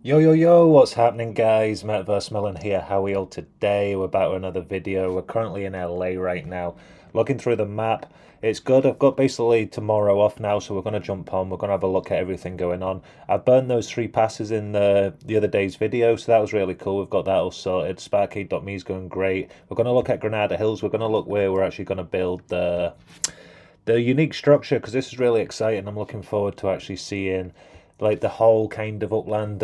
Yo, yo, yo, what's happening, guys? METAVERSEMILLEN here. How are we all today? We're back with another video. We're currently in LA right now. Looking through the map. It's good. I've got basically tomorrow off now, so we're going to jump on. We're going to have a look at everything going on. I burned those three passes in the other day's video, so that was really cool. We've got that all sorted. Sparkade.me is going great. We're going to look at Granada Hills. We're going to look where we're actually going to build the unique structure because this is really exciting. I'm looking forward to actually seeing like the whole kind of upland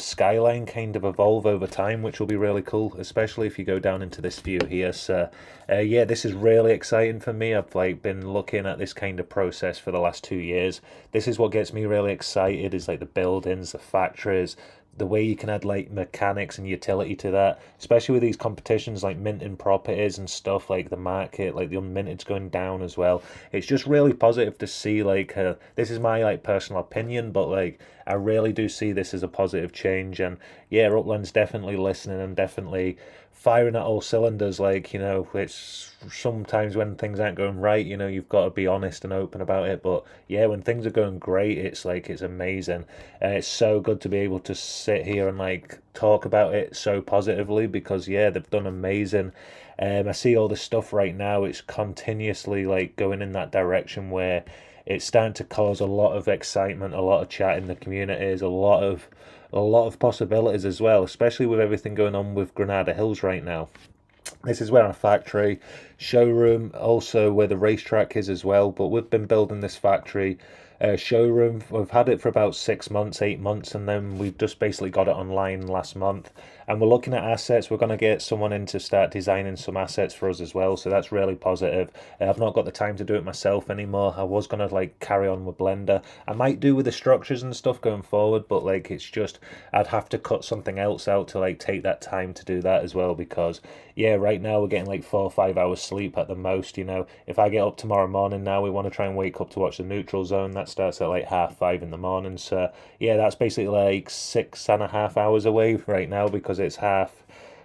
skyline kind of evolve over time, which will be really cool, especially if you go down into this view here. So yeah, this is really exciting for me. I've like been looking at this kind of process for the last 2 years. This is what gets me really excited, is like the buildings, the factories, the way you can add like mechanics and utility to that, especially with these competitions like minting properties and stuff, like the market, like the unminted's going down as well. It's just really positive to see like this is my like personal opinion, but like I really do see this as a positive change. And yeah, Upland's definitely listening and definitely firing at all cylinders. Like, it's sometimes when things aren't going right, you've got to be honest and open about it. But yeah, when things are going great, it's like it's amazing. And it's so good to be able to sit here and like talk about it so positively, because yeah, they've done amazing. I see all this stuff right now. It's continuously like going in that direction where it's starting to cause a lot of excitement, a lot of chat in the communities, a lot of possibilities as well, especially with everything going on with Granada Hills right now. This is where our factory, showroom, also where the racetrack is as well. But we've been building this factory showroom. We've had it for about 6 months, 8 months, and then we've just basically got it online last month. And we're looking at assets. We're going to get someone in to start designing some assets for us as well. So that's really positive. I've not got the time to do it myself anymore. I was going to like carry on with Blender. I might do with the structures and stuff going forward, but like it's just I'd have to cut something else out to like take that time to do that as well, because yeah, right now we're getting like 4 or 5 hours sleep at the most. If I get up tomorrow morning now, we want to try and wake up to watch the neutral zone. That starts at like 5:30 in the morning. So yeah, that's basically like 6.5 hours away right now, because it's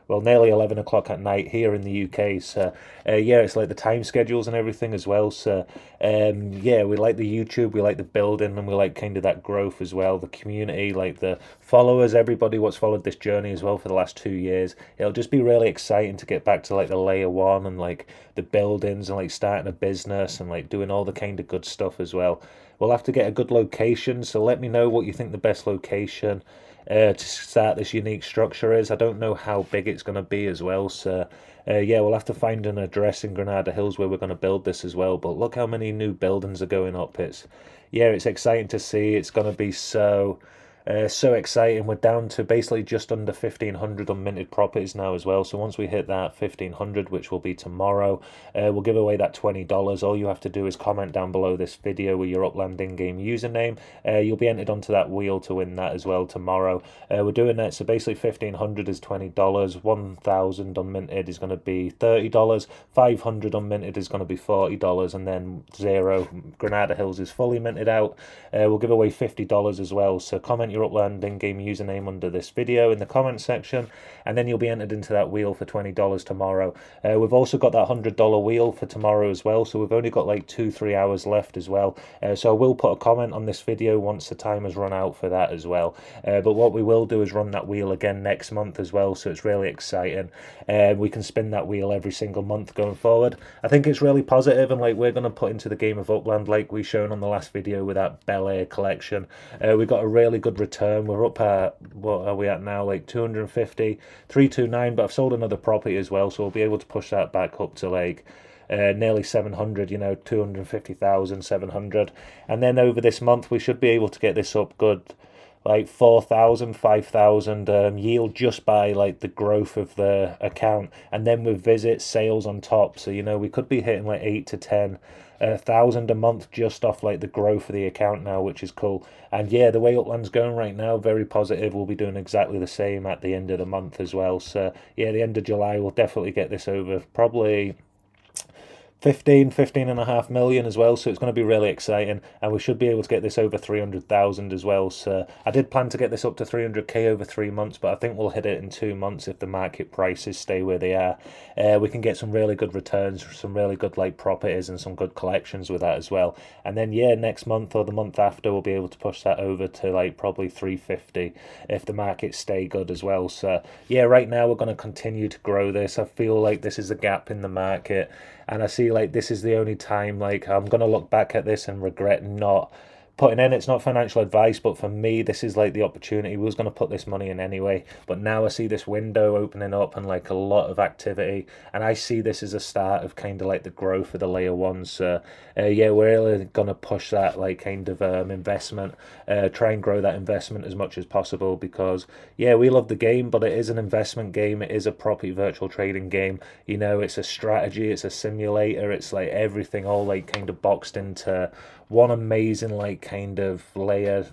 nearly 11 o'clock at night here in the UK. So, yeah, it's like the time schedules and everything as well. So, yeah, we like the YouTube, we like the building, and we like kind of that growth as well. The community, like the followers, everybody what's followed this journey as well for the last 2 years. It'll just be really exciting to get back to like the layer one and like the buildings and like starting a business and like doing all the kind of good stuff as well. We'll have to get a good location, so let me know what you think the best location to start this unique structure is. I don't know how big it's going to be as well, so yeah, we'll have to find an address in Granada Hills where we're going to build this as well. But look how many new buildings are going up. It's exciting to see. It's going to be so exciting. We're down to basically just under 1,500 unminted properties now as well. So once we hit that 1,500, which will be tomorrow, we'll give away that $20. All you have to do is comment down below this video with your Upland in-game username. You'll be entered onto that wheel to win that as well tomorrow. We're doing that. So basically 1,500 is $20. 1,000 unminted is going to be $30. 500 unminted is going to be $40. And then zero, Granada Hills, is fully minted out. We'll give away $50 as well. So comment your Upland in-game username under this video in the comment section, and then you'll be entered into that wheel for $20 tomorrow. We've also got that $100 wheel for tomorrow as well, so we've only got like 2-3 hours left as well. So I will put a comment on this video once the time has run out for that as well. But what we will do is run that wheel again next month as well, so it's really exciting. We can spin that wheel every single month going forward. I think it's really positive, and like we're going to put into the game of Upland, like we shown on the last video with that Bel Air collection. We got a really good return. We're up at, what are we at now, like 250, 329, but I've sold another property as well, so we'll be able to push that back up to like nearly 700, 250,000, 700. And then over this month we should be able to get this up good, like 4,000, 5,000 yield, just by like the growth of the account, and then with visits, sales on top. So we could be hitting like 8 to 10 thousand a month just off like the growth of the account now, which is cool. And yeah, the way Upland's going right now, very positive. We'll be doing exactly the same at the end of the month as well. So yeah, the end of July we'll definitely get this over, probably 15.5 million as well, so it's going to be really exciting, and we should be able to get this over 300,000 as well. So I did plan to get this up to 300k over 3 months, but I think we'll hit it in 2 months if the market prices stay where they are. We can get some really good returns, some really good like properties and some good collections with that as well. And then yeah, next month or the month after we'll be able to push that over to like probably 350 if the markets stay good as well. So yeah, right now we're going to continue to grow this. I feel like this is a gap in the market, and I see like this is the only time like I'm gonna look back at this and regret not putting in. It's not financial advice, but for me this is like the opportunity. We was going to put this money in anyway, but now I see this window opening up and like a lot of activity, and I see this as a start of kind of like the growth of the layer ones. So yeah, we're really going to push that like kind of investment, try and grow that investment as much as possible, because yeah, we love the game, but it is an investment game. It is a property virtual trading game, you know. It's a strategy, it's a simulator, it's like everything all like kind of boxed into one amazing like kind of layer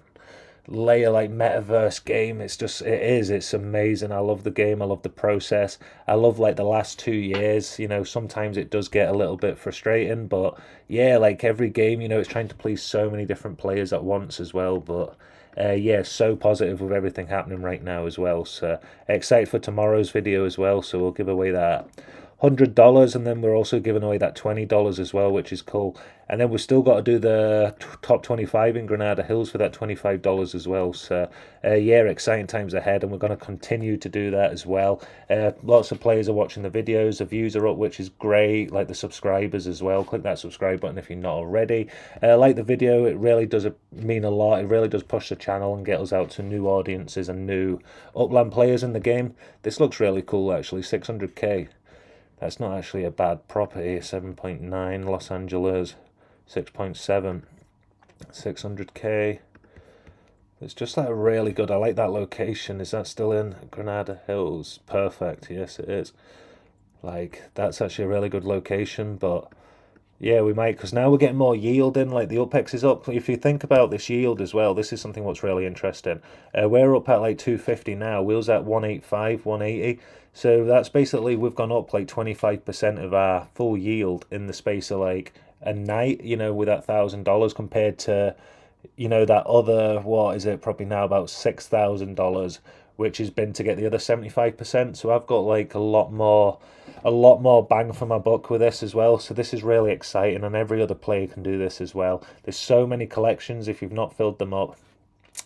like metaverse game. It's amazing. I love the game, I love the process, I love like the last 2 years, you know. Sometimes it does get a little bit frustrating, but yeah, like every game, you know, it's trying to please so many different players at once as well. But yeah, so positive with everything happening right now as well. So excited for tomorrow's video as well, so we'll give away that $100, and then we're also giving away that $20 as well, which is cool. And then we've still got to do the top 25 in Granada Hills for that $25 as well. So yeah, exciting times ahead, and we're going to continue to do that as well. Lots of players are watching the videos, the views are up, which is great. Like the subscribers as well, click that subscribe button if you're not already. Like the video, it really does mean a lot. It really does push the channel and get us out to new audiences and new Upland players in the game. This looks really cool actually. 600k. That's not actually a bad property. 7.9 Los Angeles, 6.7, 600k. It's just like really good. I like that location. Is that still in Granada Hills? Perfect. Yes, it is. Like that's actually a really good location, but yeah, we might, because now we're getting more yield in, like the UPEX is up. If you think about this yield as well, this is something what's really interesting. We're up at like 250 now, we was at 185, 180. So that's basically, we've gone up like 25% of our full yield in the space of like a night, you know, with that $1,000 compared to, you know, that other, what is it, probably now about $6,000, which has been to get the other 75%. So I've got like a lot more bang for my buck with this as well. So this is really exciting, and every other player can do this as well. There's so many collections if you've not filled them up.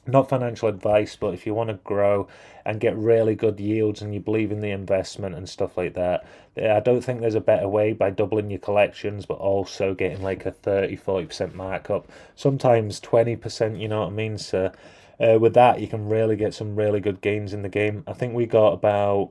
Not financial advice, but if you want to grow and get really good yields and you believe in the investment and stuff like that, I don't think there's a better way by doubling your collections but also getting like a 30-40% markup, sometimes 20%, you know what I mean. So with that you can really get some really good gains in the game. I think we got about,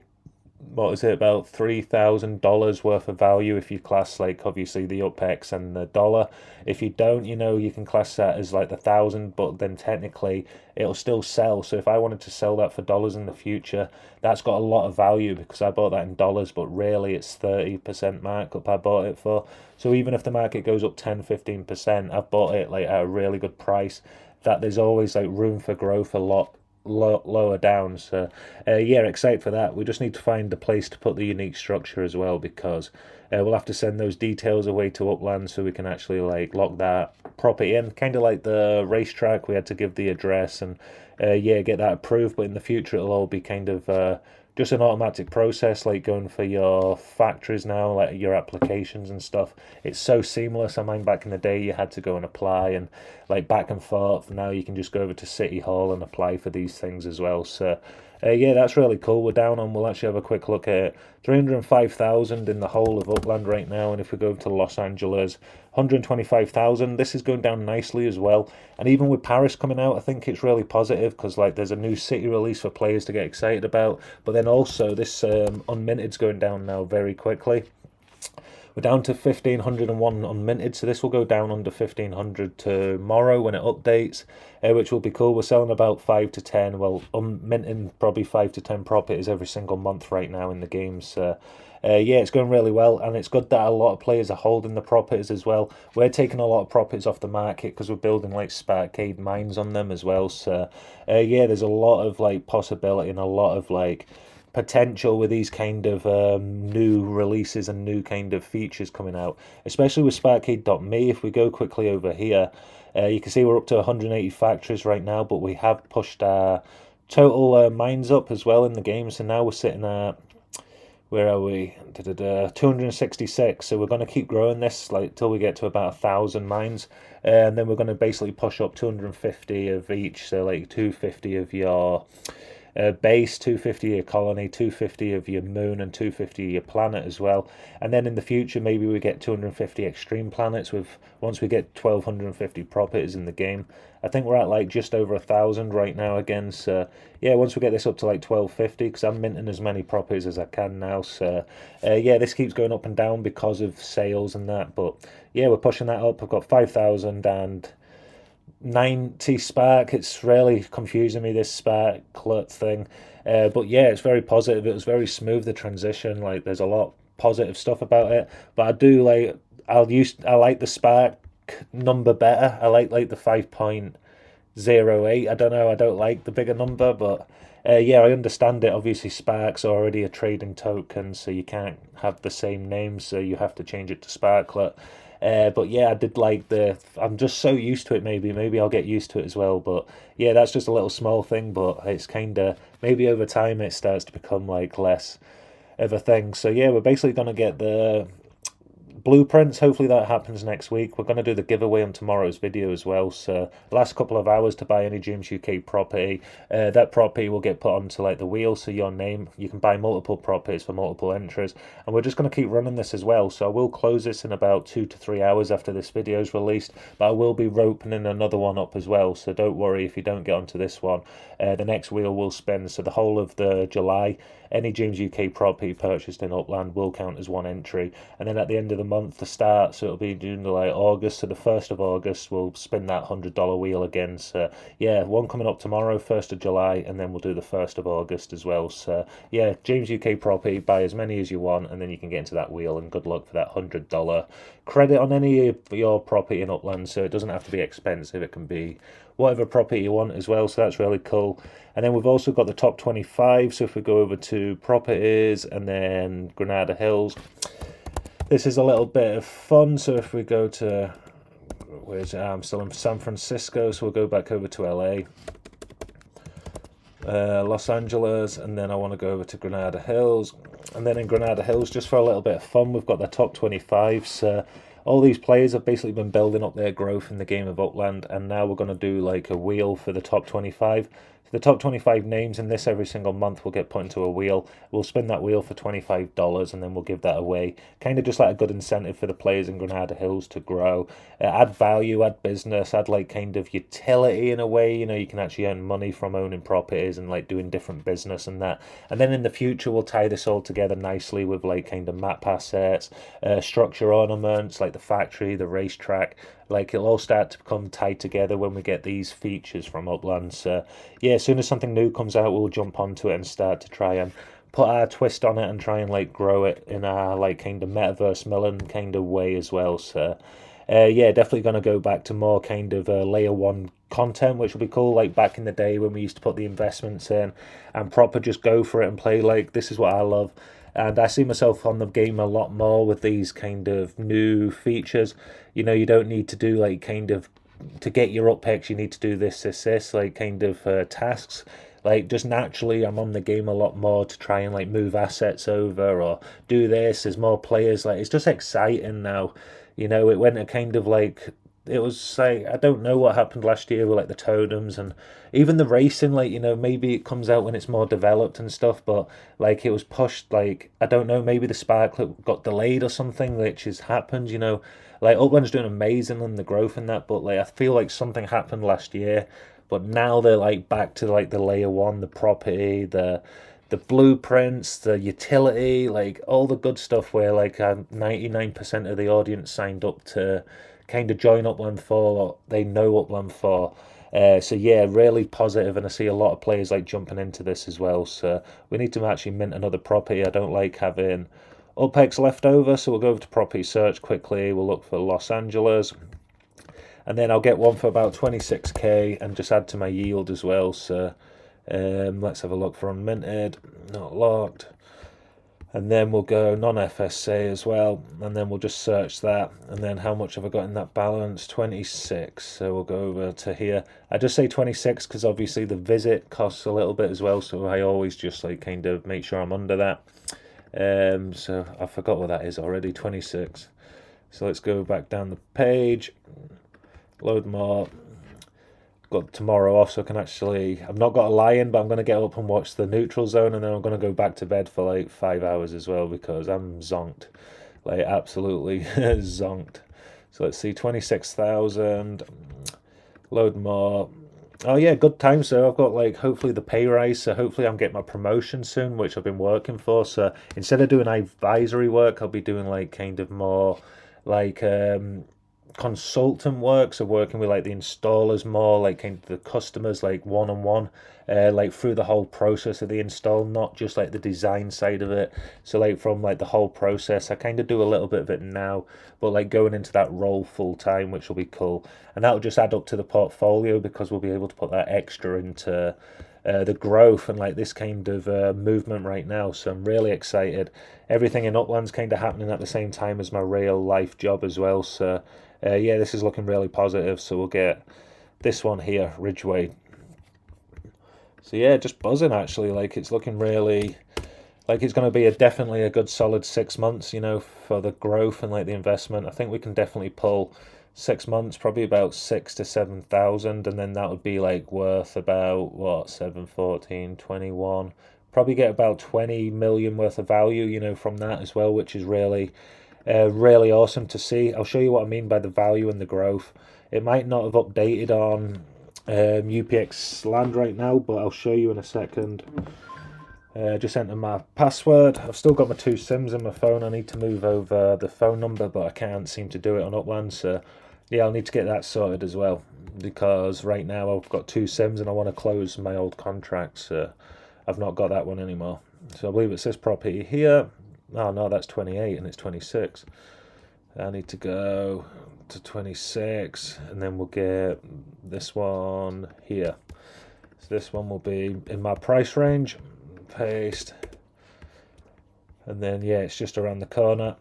what is it, about $3,000 worth of value if you class like obviously the UPEX and the dollar. If you don't, you know, you can class that as like the 1,000, but then technically it'll still sell. So if I wanted to sell that for dollars in the future, that's got a lot of value because I bought that in dollars, but really it's 30% markup I bought it for. So even if the market goes up 10-15%, I've bought it like at a really good price, that there's always like room for growth a lot lower down. So yeah, excited for that. We just need to find a place to put the unique structure as well, because we'll have to send those details away to Upland so we can actually like lock that property in, kind of like the racetrack. We had to give the address and yeah, get that approved, but in the future it'll all be kind of just an automatic process, like going for your factories now, like your applications and stuff. It's so seamless. I mind back in the day you had to go and apply and like back and forth. Now you can just go over to City Hall and apply for these things as well. So yeah, that's really cool. We're down on, we'll actually have a quick look at it, 305,000 in the whole of Upland right now. And if we go to Los Angeles, 125,000. This is going down nicely as well. And even with Paris coming out, I think it's really positive, because like there's a new city release for players to get excited about. But then also this unminted's going down now very quickly. We're down to 1,501 unminted, so this will go down under 1,500 tomorrow when it updates, which will be cool. We're selling about 5 to 10, well, minting probably 5 to 10 properties every single month right now in the game. So yeah, it's going really well, and it's good that a lot of players are holding the properties as well. We're taking a lot of properties off the market because we're building like Sparkade mines on them as well. So yeah, there's a lot of like possibility and a lot of like potential with these kind of new releases and new kind of features coming out, especially with Sparkade.me. If we go quickly over here, you can see we're up to 180 factories right now, but we have pushed our total mines up as well in the game. So now we're sitting at, where are we? 266. So we're going to keep growing this like till we get to about 1,000 mines, and then we're going to basically push up 250 of each. So like 250 of your base, 250 of your colony, 250 of your moon, and 250 of your planet as well. And then in the future, maybe we get 250 extreme planets with, once we get 1,250 properties in the game. I think we're at like just over 1,000 right now again. So yeah, once we get this up to like 1,250, because I'm minting as many properties as I can now. So yeah, this keeps going up and down because of sales and that. But yeah, we're pushing that up. I've got 5,090 spark. It's really confusing me, this sparklet thing, but yeah, it's very positive. It was very smooth, the transition. Like there's a lot of positive stuff about it, but I do like, I like the spark number better. I like the 5.08. I don't know, I don't like the bigger number, but yeah, I understand it. Obviously Spark's already a trading token, so you can't have the same name, so you have to change it to Sparklet. But yeah, I did like the, I'm just so used to it. Maybe I'll get used to it as well. But yeah, that's just a little small thing, but it's kind of, maybe over time it starts to become like less of a thing. So yeah, we're basically going to get the blueprints. Hopefully that happens next week. We're going to do the giveaway on tomorrow's video as well. So last couple of hours to buy any Dreams UK property. That property will get put onto like the wheel, so your name, you can buy multiple properties for multiple entries, and we're just going to keep running this as well. So I will close this in about 2 to 3 hours after this video is released, but I will be opening another one up as well, so don't worry if you don't get onto this one. The next wheel will spin, so the whole of the July, any Dreams UK property purchased in Upland will count as one entry, and then at the end of the month to start, so it'll be June, July, August, so the 1st of August we'll spin that $100 wheel again. So yeah, one coming up tomorrow, 1st of July, and then we'll do the 1st of August as well. So yeah, Dreams UK property, buy as many as you want, and then you can get into that wheel, and good luck for that $100 credit on any of your property in Upland. So it doesn't have to be expensive, it can be whatever property you want as well, so that's really cool. And then we've also got the top 25, so if we go over to properties and then Granada Hills, this is a little bit of fun. So if we go to, where's it? I'm still in San Francisco, so we'll go back over to LA, Los Angeles, and then I want to go over to Granada Hills. And then in Granada Hills, just for a little bit of fun, we've got the top 25. So all these players have basically been building up their growth in the game of Upland, and now we're going to do like a wheel for the top 25. The top 25 names in this every single month will get put into a wheel. We'll spin that wheel for $25, and then we'll give that away. Kind of just like a good incentive for the players in Granada Hills to grow. Add value, add business, add like kind of utility in a way. You know, you can actually earn money from owning properties and like doing different business and that. And then in the future, we'll tie this all together nicely with like kind of map assets, structure ornaments, like the factory, the racetrack. Like it'll all start to become tied together when we get these features from Upland. So yeah, as soon as something new comes out, we'll jump onto it and start to try and put our twist on it and try and like grow it in our like kind of METAVERSEMILLEN kind of way as well. So yeah, definitely going to go back to more kind of layer 1 content, which will be cool, like back in the day when we used to put the investments in and proper just go for it and play. Like this is what I love. And I see myself on the game a lot more with these kind of new features. You know, you don't need to do like kind of, to get your up picks, you need to do this, like kind of tasks. Like just naturally I'm on the game a lot more to try and like move assets over or do this. There's more players, like it's just exciting now. You know, it went a kind of like, it was like, I don't know what happened last year with like the totems and even the racing, like, you know, maybe it comes out when it's more developed and stuff, but like it was pushed, like, I don't know, maybe the Sparklet got delayed or something, which has happened, you know. Like Upland's doing amazing in the growth in that, but like I feel like something happened last year, but now they're like back to like the layer 1, the property, the blueprints, the utility, like all the good stuff where like 99% of the audience signed up to kind of join Upland 4, or they know Upland 4. So yeah, really positive, and I see a lot of players like jumping into this as well. So we need to actually mint another property. I don't like having UPEX left over, so we'll go over to property search quickly. We'll look for Los Angeles, and then I'll get one for about 26k and just add to my yield as well. So Let's have a look for unminted, not locked. And then we'll go non-FSA as well, and then we'll just search that. And then how much have I got in that balance? 26. So we'll go over to here. I just say 26 because obviously the visit costs a little bit as well, so I always just like kind of make sure I'm under that. So I forgot what that is already, 26. So let's go back down the page, load more. Got tomorrow off, so I can actually, I've not got a lie-in, but I'm going to get up and watch the neutral zone, and then I'm going to go back to bed for like 5 hours as well, because I'm zonked, like absolutely zonked. So let's see, 26,000, load more. Oh yeah, good time. So I've got like hopefully the pay rise, so hopefully I'm getting my promotion soon, which I've been working for. So instead of doing advisory work, I'll be doing like kind of more like consultant work, so working with like the installers more, like kind of the customers, like one-on-one, like through the whole process of the install, not just like the design side of it. So like from like the whole process, I kind of do a little bit of it now, but like going into that role full time, which will be cool, and that'll just add up to the portfolio because we'll be able to put that extra into the growth and like this kind of movement right now. So I'm really excited. Everything in Upland's kind of happening at the same time as my real life job as well. So yeah, this is looking really positive. So we'll get this one here, Ridgeway. So yeah, just buzzing actually. Like it's looking really like it's going to be definitely a good solid 6 months, for the growth and like the investment. I think we can definitely pull 6 months, probably about 6 to 7,000, and then that would be like worth about what, 7, 14, 21. Probably get about 20 million worth of value, from that as well, which is really really awesome to see. I'll show you what I mean by the value and the growth. It might not have updated on UPX land right now, but I'll show you in a second. Just enter my password. I've still got my 2 SIMs in my phone. I need to move over the phone number, but I can't seem to do it on Upland. So yeah, I'll need to get that sorted as well, because right now I've got 2 SIMs and I want to close my old contract. So I've not got that one anymore. So I believe it's this property here. Oh no, that's 28 and it's 26. I need to go to 26 and then we'll get this one here. So this one will be in my price range. Paste. And then yeah, it's just around the corner.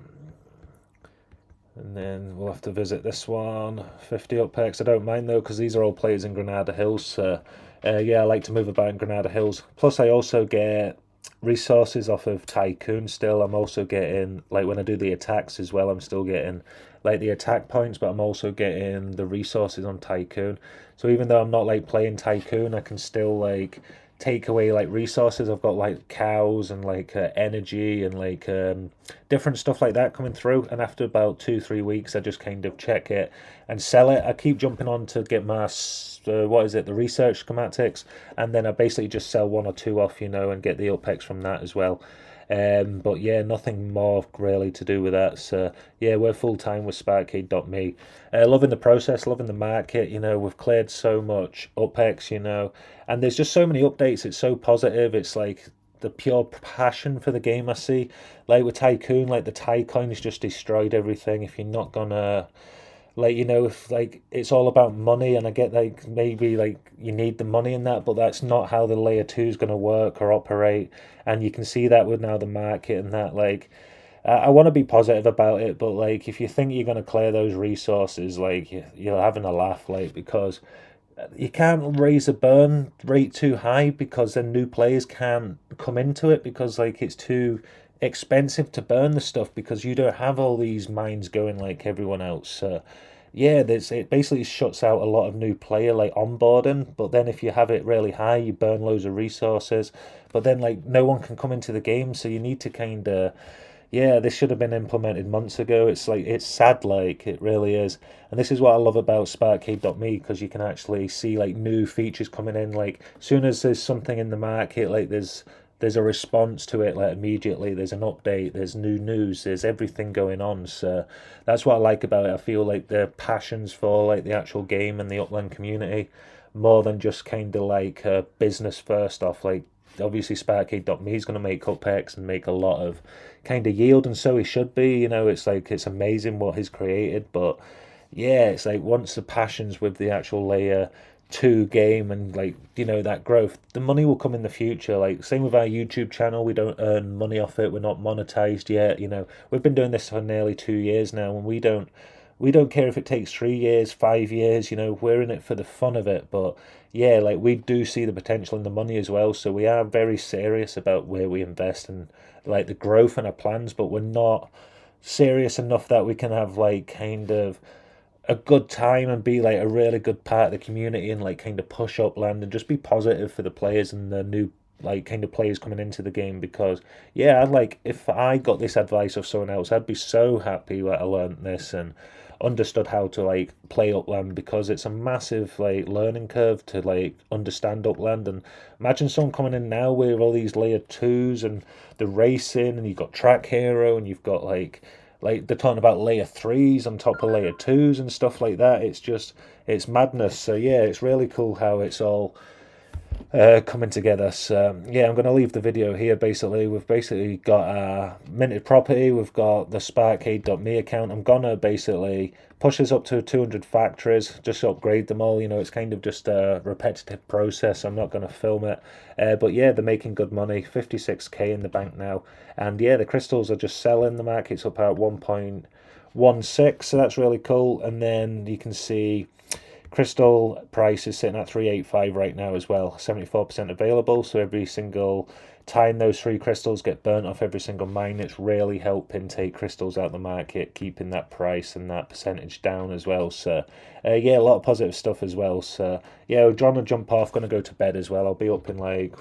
And then we'll have to visit this one. 50 UPX. I don't mind though, because these are all plays in Granada Hills. So yeah, I like to move about in Granada Hills. Plus I also get resources off of Tycoon still. I'm also getting, like when I do the attacks as well, I'm still getting like the attack points, but I'm also getting the resources on Tycoon. So even though I'm not like playing Tycoon, I can still like take away like resources. I've got like cows and like energy and like different stuff like that coming through, and after about 2-3 weeks I just kind of check it and sell it. I keep jumping on to get my what is it, the research schematics, and then I basically just sell 1 or 2 off, and get the UPX from that as well. But yeah, nothing more really to do with that. So yeah, we're full time with Sparkade.me. Loving the process, loving the market. We've cleared so much UPX, and there's just so many updates. It's so positive. It's like the pure passion for the game I see. Like with Tycoon, like the Tycoin has just destroyed everything. If you're not gonna if like it's all about money, and I get like maybe like you need the money in that, but that's not how the layer 2 is going to work or operate. And you can see that with now the market and that, like I want to be positive about it, but like if you think you're going to clear those resources, like you're having a laugh, like, because you can't raise a burn rate too high, because then new players can't come into it, because like it's too expensive to burn the stuff, because you don't have all these mines going like everyone else. Yeah, it basically shuts out a lot of new player like onboarding. But then if you have it really high, you burn loads of resources, but then like no one can come into the game. So you need to kind of, yeah, this should have been implemented months ago. It's like, it's sad, like it really is. And this is what I love about Sparkade.me, because you can actually see like new features coming in. Like as soon as there's something in the market, like there's a response to it, like immediately. There's an update, there's new news, there's everything going on. So that's what I like about it. I feel like the passions for like the actual game and the Upland community, more than just kind of like business first off. Like obviously Sparkade.me is going to make UPX and make a lot of kind of yield, and so he should be. It's like, it's amazing what he's created. But yeah, it's like once the passions with the actual layer 2 game and like, you know, that growth, the money will come in the future. Like same with our YouTube channel, we don't earn money off it, we're not monetized yet. You know, we've been doing this for nearly 2 years now, and we don't care if it takes 3 years, 5 years. You know, we're in it for the fun of it. But yeah, like we do see the potential in the money as well, so we are very serious about where we invest and like the growth and our plans. But we're not serious enough that we can have like kind of a good time and be like a really good part of the community and like kind of push Upland and just be positive for the players and the new like kind of players coming into the game. Because yeah, I'd like, if I got this advice of someone else, I'd be so happy that I learned this and understood how to like play Upland, because it's a massive like learning curve to like understand Upland. And imagine someone coming in now with all these layer twos and the racing, and you've got track hero, and you've got like they're talking about layer threes on top of layer twos and stuff like that. It's just, it's madness. So yeah, it's really cool how it's all coming together. So yeah, I'm going to leave the video here. Basically, we've basically got our minted property, we've got the Sparkade.me account. I'm gonna basically push this up to 200 factories, just upgrade them all. You know, it's kind of just a repetitive process. I'm not going to film it, but yeah, they're making good money. 56k in the bank now, and yeah, the crystals are just selling. The market's up at 1.16, so that's really cool. And then you can see crystal price is sitting at 385 right now as well, 74% available. So every single time those 3 crystals get burnt off every single mine, it's really helping take crystals out of the market, keeping that price and that percentage down as well. So yeah, a lot of positive stuff as well. So yeah, we're trying to jump off, gonna go to bed as well. I'll be up in like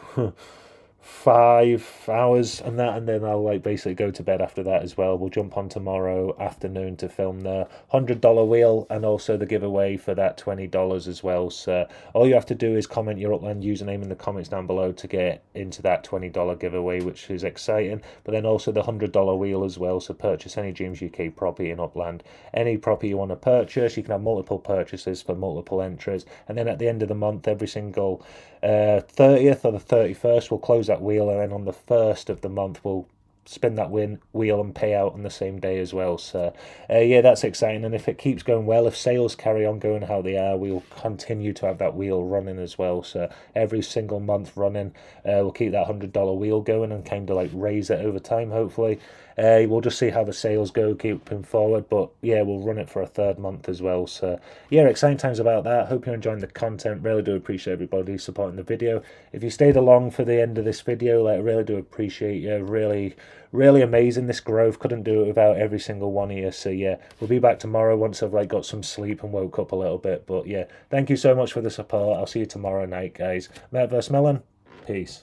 5 hours and that, and then I'll like basically go to bed after that as well. We'll jump on tomorrow afternoon to film the $100 wheel and also the giveaway for that $20 as well. So all you have to do is comment your Upland username in the comments down below to get into that $20 giveaway, which is exciting. But then also the $100 wheel as well. So purchase any Dreams UK property in Upland, any property you want to purchase. You can have multiple purchases for multiple entries, and then at the end of the month, every single 30th or the 31st, we'll close that wheel, and then on the 1st of the month we'll spin that wheel and pay out on the same day as well. So yeah, that's exciting. And if it keeps going well, if sales carry on going how they are, we'll continue to have that wheel running as well. So every single month running, we'll keep that $100 wheel going and kind of like raise it over time, hopefully. We'll just see how the sales go keeping forward, but yeah, we'll run it for a 3rd month as well. So yeah, exciting times about that. Hope you're enjoying the content. Really do appreciate everybody supporting the video. If you stayed along for the end of this video, like, I really do appreciate you. Really amazing, this growth. Couldn't do it without every single one of you. So yeah, we'll be back tomorrow once I've like got some sleep and woke up a little bit. But yeah, thank you so much for the support. I'll see you tomorrow night, guys. Metaverse Melon, peace.